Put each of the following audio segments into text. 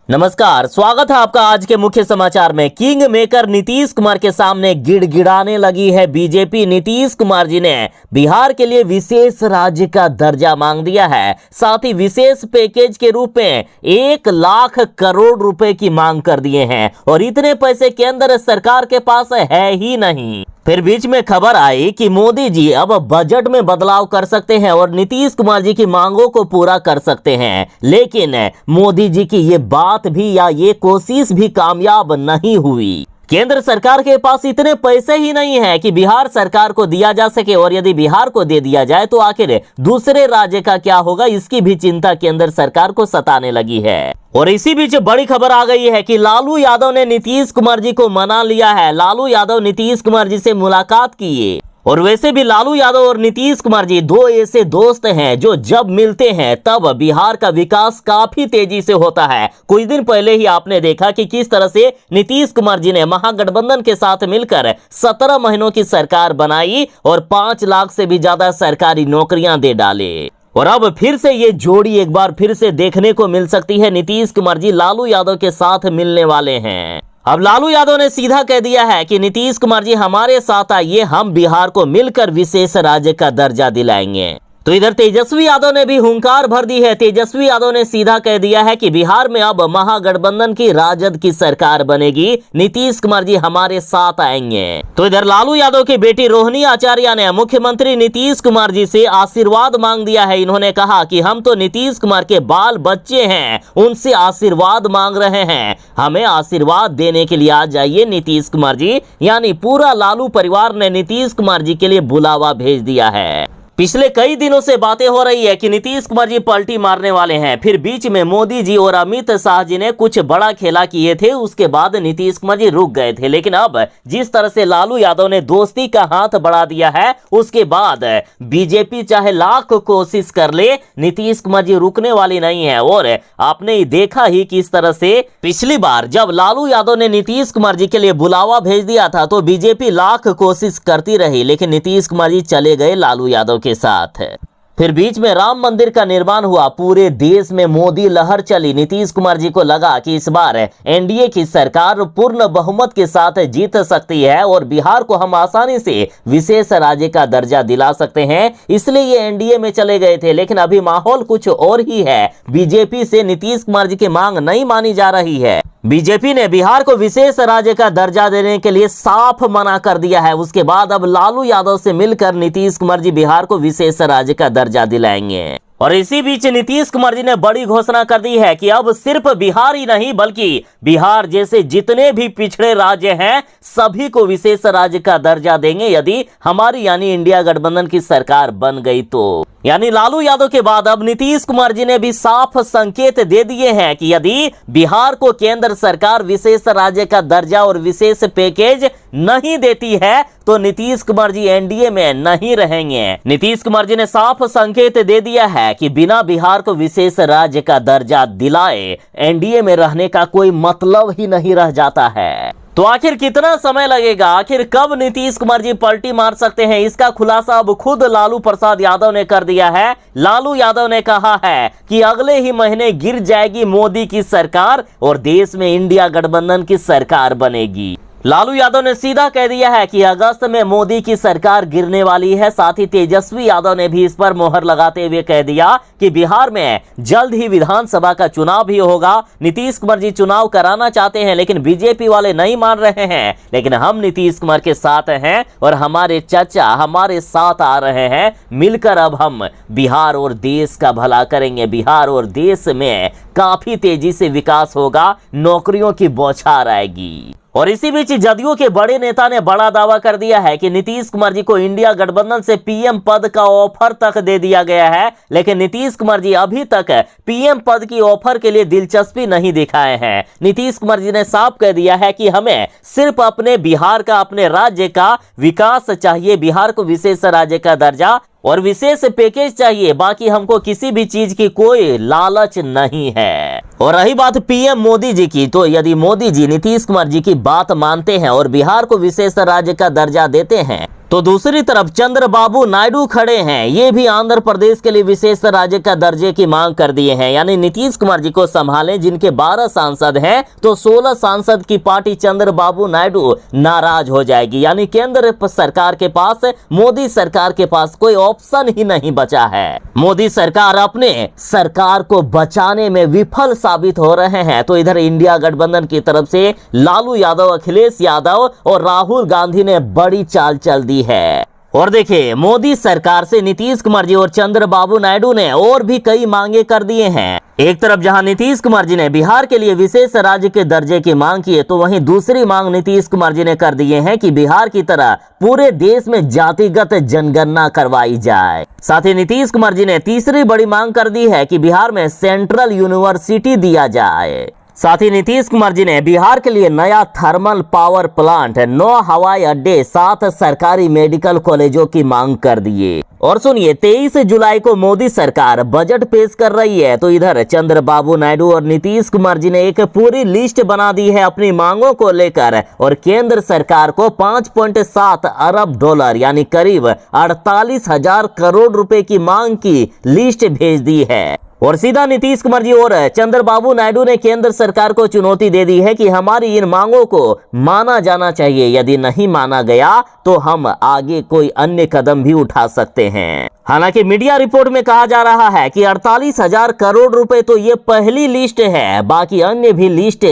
नमस्कार, स्वागत है आपका आज के मुख्य समाचार में। किंग मेकर नीतीश कुमार के सामने गिड़गिड़ाने लगी है बीजेपी। नीतीश कुमार जी ने बिहार के लिए विशेष राज्य का दर्जा मांग दिया है। साथ ही विशेष पैकेज के रूप में 1 लाख करोड़ रुपए की मांग कर दिए हैं और इतने पैसे केंद्र सरकार के पास है ही नहीं। फिर बीच में खबर आई कि मोदी जी अब बजट में बदलाव कर सकते हैं और नीतीश कुमार जी की मांगों को पूरा कर सकते हैं, लेकिन मोदी जी की ये बात भी या ये कोशिश भी कामयाब नहीं हुई। केंद्र सरकार के पास इतने पैसे ही नहीं है कि बिहार सरकार को दिया जा सके, और यदि बिहार को दे दिया जाए तो आखिर दूसरे राज्य का क्या होगा, इसकी भी चिंता केंद्र सरकार को सताने लगी है। और इसी बीच बड़ी खबर आ गई है कि लालू यादव ने नीतीश कुमार जी को मना लिया है। लालू यादव नीतीश कुमार जी से मुलाकात किए, और वैसे भी लालू यादव और नीतीश कुमार जी दो ऐसे दोस्त हैं जो जब मिलते हैं तब बिहार का विकास काफी तेजी से होता है। कुछ दिन पहले ही आपने देखा कि किस तरह से नीतीश कुमार जी ने महागठबंधन के साथ मिलकर 17 महीनों की सरकार बनाई और 5 लाख से भी ज्यादा सरकारी नौकरियां दे डाले। और अब फिर से ये जोड़ी एक बार फिर से देखने को मिल सकती है। नीतीश कुमार जी लालू यादव के साथ मिलने वाले हैं। अब लालू यादव ने सीधा कह दिया है कि नीतीश कुमार जी हमारे साथ आइए, हम बिहार को मिलकर विशेष राज्य का दर्जा दिलाएंगे। तो इधर तेजस्वी यादव ने भी हुंकार भर दी है। तेजस्वी यादव ने सीधा कह दिया है कि बिहार में अब महागठबंधन की राजद की सरकार बनेगी, नीतीश कुमार जी हमारे साथ आएंगे। तो इधर लालू यादव की बेटी रोहिणी आचार्य ने मुख्यमंत्री नीतीश कुमार जी से आशीर्वाद मांग दिया है। इन्होंने कहा कि हम तो नीतीश कुमार के बाल बच्चे हैं, उनसे आशीर्वाद मांग रहे हैं, हमें आशीर्वाद देने के लिए आ जाइए नीतीश कुमार जी। यानी पूरा लालू परिवार ने नीतीश कुमार जी के लिए बुलावा भेज दिया है। पिछले कई दिनों से बातें हो रही है कि नीतीश कुमार जी पलटी मारने वाले हैं। फिर बीच में मोदी जी और अमित शाह जी ने कुछ बड़ा खेला किए थे, उसके बाद नीतीश कुमार जी रुक गए थे। लेकिन अब जिस तरह से लालू यादव ने दोस्ती का हाथ बढ़ा दिया है, उसके बाद बीजेपी चाहे लाख कोशिश कर ले, नीतीश कुमार जी रुकने वाली नहीं है। और आपने देखा ही किस तरह से पिछली बार जब लालू यादव ने नीतीश कुमार जी के लिए बुलावा भेज दिया था तो बीजेपी लाख कोशिश करती रही, लेकिन नीतीश कुमार जी चले गए लालू यादव के साथ है। फिर बीच में राम मंदिर का निर्माण हुआ, पूरे देश में मोदी लहर चली। नीतीश कुमार जी को लगा कि इस बार एनडीए की सरकार पूर्ण बहुमत के साथ जीत सकती है और बिहार को हम आसानी से विशेष राज्य का दर्जा दिला सकते हैं, इसलिए ये एनडीए में चले गए थे। लेकिन अभी माहौल कुछ और ही है। बीजेपी से नीतीश कुमार जी की मांग नहीं मानी जा रही है। बीजेपी ने बिहार को विशेष राज्य का दर्जा देने के लिए साफ मना कर दिया है। उसके बाद अब लालू यादव से मिलकर नीतीश कुमार जी बिहार को विशेष राज्य का दर्जा दिलाएंगे। और इसी बीच नीतीश कुमार जी ने बड़ी घोषणा कर दी है कि अब सिर्फ बिहार ही नहीं बल्कि बिहार जैसे जितने भी पिछड़े राज्य हैं सभी को विशेष राज्य का दर्जा देंगे यदि हमारी यानी इंडिया गठबंधन की सरकार बन गई तो। यानी लालू यादव के बाद अब नीतीश कुमार जी ने भी साफ संकेत दे दिए हैं कि यदि बिहार को केंद्र सरकार विशेष राज्य का दर्जा और विशेष पैकेज नहीं देती है तो नीतीश कुमार जी एनडीए में नहीं रहेंगे। नीतीश कुमार जी ने साफ संकेत दे दिया है कि बिना बिहार को विशेष राज्य का दर्जा दिलाए एनडीए में रहने का कोई मतलब ही नहीं रह जाता है। तो आखिर कितना समय लगेगा, आखिर कब नीतीश कुमार जी पलटी मार सकते हैं, इसका खुलासा अब खुद लालू प्रसाद यादव ने कर दिया है। लालू यादव ने कहा है कि अगले ही महीने गिर जाएगी मोदी की सरकार और देश में इंडिया गठबंधन की सरकार बनेगी। लालू यादव ने सीधा कह दिया है कि अगस्त में मोदी की सरकार गिरने वाली है। साथ ही तेजस्वी यादव ने भी इस पर मोहर लगाते हुए कह दिया कि बिहार में जल्द ही विधानसभा का चुनाव भी होगा। नीतीश कुमार जी चुनाव कराना चाहते हैं लेकिन बीजेपी वाले नहीं मान रहे हैं, लेकिन हम नीतीश कुमार के साथ हैं और हमारे चाचा हमारे साथ आ रहे हैं। मिलकर अब हम बिहार और देश का भला करेंगे। बिहार और देश में काफी तेजी से विकास होगा, नौकरियों की बौछार आएगी। और इसी बीच जदयू के बड़े नेता ने बड़ा दावा कर दिया है कि नीतीश कुमार जी को इंडिया गठबंधन से पीएम पद का ऑफर तक दे दिया गया है, लेकिन नीतीश कुमार जी अभी तक पीएम पद की ऑफर के लिए दिलचस्पी नहीं दिखाए हैं। नीतीश कुमार जी ने साफ कह दिया है कि हमें सिर्फ अपने बिहार का, अपने राज्य का विकास चाहिए, बिहार को विशेष राज्य का दर्जा और विशेष पैकेज चाहिए, बाकी हमको किसी भी चीज की कोई लालच नहीं है। और रही बात पीएम मोदी जी की, तो यदि मोदी जी नीतीश कुमार जी की बात मानते हैं और बिहार को विशेष राज्य का दर्जा देते हैं तो दूसरी तरफ चंद्रबाबू नायडू खड़े हैं। ये भी आंध्र प्रदेश के लिए विशेष राज्य का दर्जे की मांग कर दिए हैं, यानी नीतीश कुमार जी को संभालें। जिनके 12 सांसद हैं तो 16 सांसद की पार्टी चंद्रबाबू नायडू नाराज हो जाएगी। यानी केंद्र सरकार के पास, मोदी सरकार के पास कोई ऑप्शन ही नहीं बचा है। मोदी सरकार अपने सरकार को बचाने में विफल साबित हो रहे हैं। तो इधर इंडिया गठबंधन की तरफ से लालू यादव, अखिलेश यादव और राहुल गांधी ने बड़ी चाल चल दी है। और देखिए, मोदी सरकार से नीतीश कुमार जी और चंद्रबाबू नायडू ने और भी कई मांगे कर दिए हैं। एक तरफ जहां नीतीश कुमार जी ने बिहार के लिए विशेष राज्य के दर्जे की मांग की है, तो वहीं दूसरी मांग नीतीश कुमार जी ने कर दिए हैं कि बिहार की तरह पूरे देश में जातिगत जनगणना करवाई जाए। साथ ही नीतीश कुमार जी ने तीसरी बड़ी मांग कर दी है कि बिहार में सेंट्रल यूनिवर्सिटी दिया जाए। साथ ही नीतीश कुमार जी ने बिहार के लिए नया थर्मल पावर प्लांट, 9 हवाई अड्डे, 7 सरकारी मेडिकल कॉलेजों की मांग कर दिए। और सुनिए, 23 जुलाई को मोदी सरकार बजट पेश कर रही है। तो इधर चंद्रबाबू नायडू और नीतीश कुमार जी ने एक पूरी लिस्ट बना दी है अपनी मांगों को लेकर, और केंद्र सरकार को 5.7 अरब डॉलर यानी करीब 48,000 करोड़ रुपए की मांग की लिस्ट भेज दी है। और सीधा नीतीश कुमार जी और चंद्रबाबू नायडू ने केंद्र सरकार को चुनौती दे दी है कि हमारी इन मांगों को माना जाना चाहिए। यदि नहीं माना गया तो हम आगे कोई अन्य कदम भी उठा सकते हैं। हालांकि मीडिया रिपोर्ट में कहा जा रहा है कि 48,000 करोड़ रुपए तो ये पहली लिस्ट है, बाकी अन्य भी लिस्ट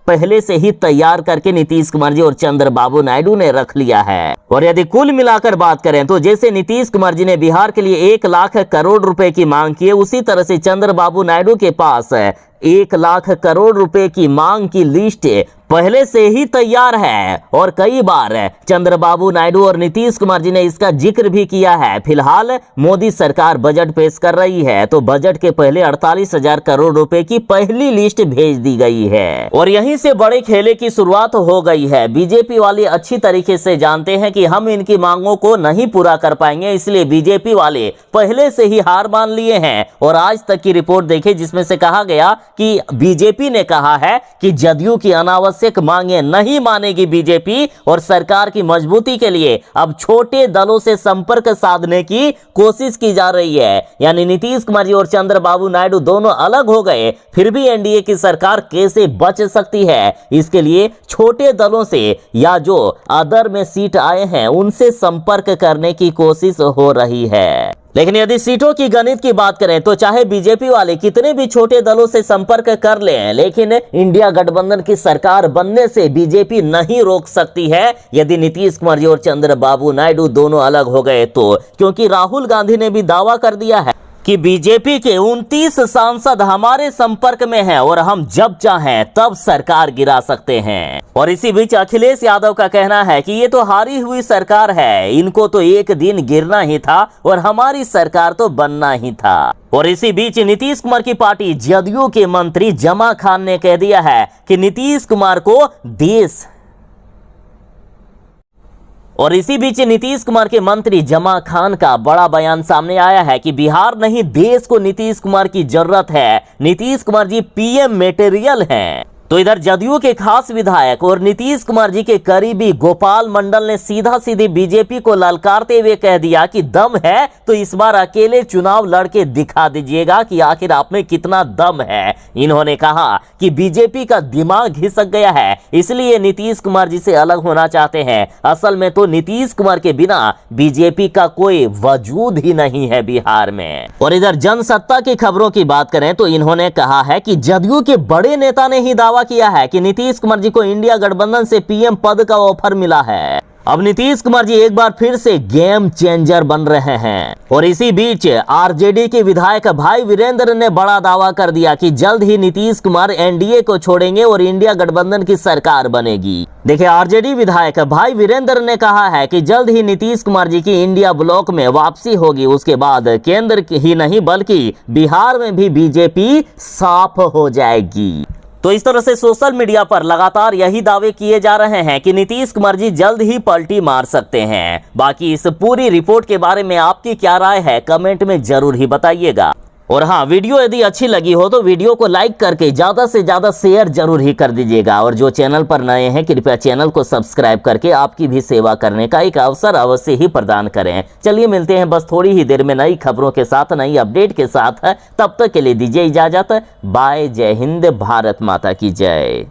पहले से ही तैयार करके नीतीश कुमार जी और चंद्रबाबू नायडू ने रख लिया है। और यदि कुल मिलाकर बात करें तो जैसे नीतीश कुमार जी ने बिहार के लिए 1 लाख करोड़ रुपए की मांग की है, उसी तरह से चंद्रबाबू नायडू के पास 1 लाख करोड़ रुपए की मांग की लिस्ट पहले से ही तैयार है। और कई बार चंद्रबाबू नायडू और नीतीश कुमार जी ने इसका जिक्र भी किया है। फिलहाल मोदी सरकार बजट पेश कर रही है, तो बजट के पहले 48,000 करोड़ रुपए की पहली लिस्ट भेज दी गई है। और यहीं से बड़े खेले की शुरुआत हो गई है। बीजेपी वाले अच्छी तरीके से जानते हैं कि हम इनकी मांगों को नहीं पूरा कर पाएंगे, इसलिए बीजेपी वाले पहले से ही हार मान लिए हैं। और आज तक की रिपोर्ट देखें, जिसमें से कहा गया कि बीजेपी ने कहा है कि जदयू की अनावश्यक मांगे नहीं मानेगी बीजेपी, और सरकार की मजबूती के लिए अब छोटे दलों से संपर्क साधने की कोशिश की जा रही है। यानी नीतीश कुमार जी और चंद्रबाबू नायडू दोनों अलग हो गए, फिर भी एनडीए की सरकार कैसे बच सकती है, इसके लिए छोटे दलों से या जो अदर में सीट आए हैं उनसे संपर्क करने की कोशिश हो रही है। लेकिन यदि सीटों की गणित की बात करें तो चाहे बीजेपी वाले कितने भी छोटे दलों से संपर्क कर लें, लेकिन इंडिया गठबंधन की सरकार बनने से बीजेपी नहीं रोक सकती है यदि नीतीश कुमार जी और चंद्रबाबू नायडू दोनों अलग हो गए तो। क्योंकि राहुल गांधी ने भी दावा कर दिया है कि बीजेपी के 29 सांसद हमारे संपर्क में हैं और हम जब चाहें तब सरकार गिरा सकते हैं। और इसी बीच अखिलेश यादव का कहना है कि ये तो हारी हुई सरकार है, इनको तो एक दिन गिरना ही था और हमारी सरकार तो बनना ही था। और इसी बीच नीतीश कुमार की पार्टी जदयू के मंत्री जमा खान ने कह दिया है कि नीतीश कुमार को देश और इसी बीच नीतीश कुमार के मंत्री जमा खान का बड़ा बयान सामने आया है कि बिहार नहीं देश को नीतीश कुमार की जरूरत है। नीतीश कुमार जी पीएम मटेरियल हैं। तो इधर जदयू के खास विधायक और नीतीश कुमार जी के करीबी गोपाल मंडल ने सीधा सीधी बीजेपी को ललकारते हुए कह दिया कि दम है तो इस बार अकेले चुनाव लड़के दिखा दीजिएगा कि आखिर आप में कितना दम है। इन्होंने कहा कि बीजेपी का दिमाग घिसक गया है, इसलिए नीतीश कुमार जी से अलग होना चाहते हैं। असल में तो नीतीश कुमार के बिना बीजेपी का कोई वजूद ही नहीं है बिहार में। और इधर जनसत्ता की खबरों की बात करें तो इन्होंने कहा है कि जदयू के बड़े नेता ने ही दावा किया है कि नीतीश कुमार जी को इंडिया गठबंधन से पीएम पद का ऑफर मिला है। अब नीतीश कुमार जी एक बार फिर से गेम चेंजर बन रहे हैं। और इसी बीच आरजेडी के विधायक भाई वीरेंद्र ने बड़ा दावा कर दिया कि जल्द ही नीतीश कुमार एनडीए को छोड़ेंगे और इंडिया गठबंधन की सरकार बनेगी। देखिए, आरजेडी विधायक भाई वीरेंद्र ने कहा है कि जल्द ही नीतीश कुमार जी की इंडिया ब्लॉक में वापसी होगी। उसके बाद केंद्र ही नहीं बल्कि बिहार में भी बीजेपी साफ हो जाएगी। तो इस तरह से सोशल मीडिया पर लगातार यही दावे किए जा रहे हैं कि नीतीश कुमार जी जल्द ही पलटी मार सकते हैं। बाकी इस पूरी रिपोर्ट के बारे में आपकी क्या राय है, कमेंट में जरूर ही बताइएगा। और हाँ, वीडियो यदि अच्छी लगी हो तो वीडियो को लाइक करके ज़्यादा से ज़्यादा शेयर जरूर ही कर दीजिएगा। और जो चैनल पर नए हैं कृपया चैनल को सब्सक्राइब करके आपकी भी सेवा करने का एक अवसर अवश्य ही प्रदान करें। चलिए मिलते हैं बस थोड़ी ही देर में नई खबरों के साथ, नई अपडेट के साथ। तब तक के लिए दीजिए इजाज़त। बाय। जय हिंद। भारत माता की जय।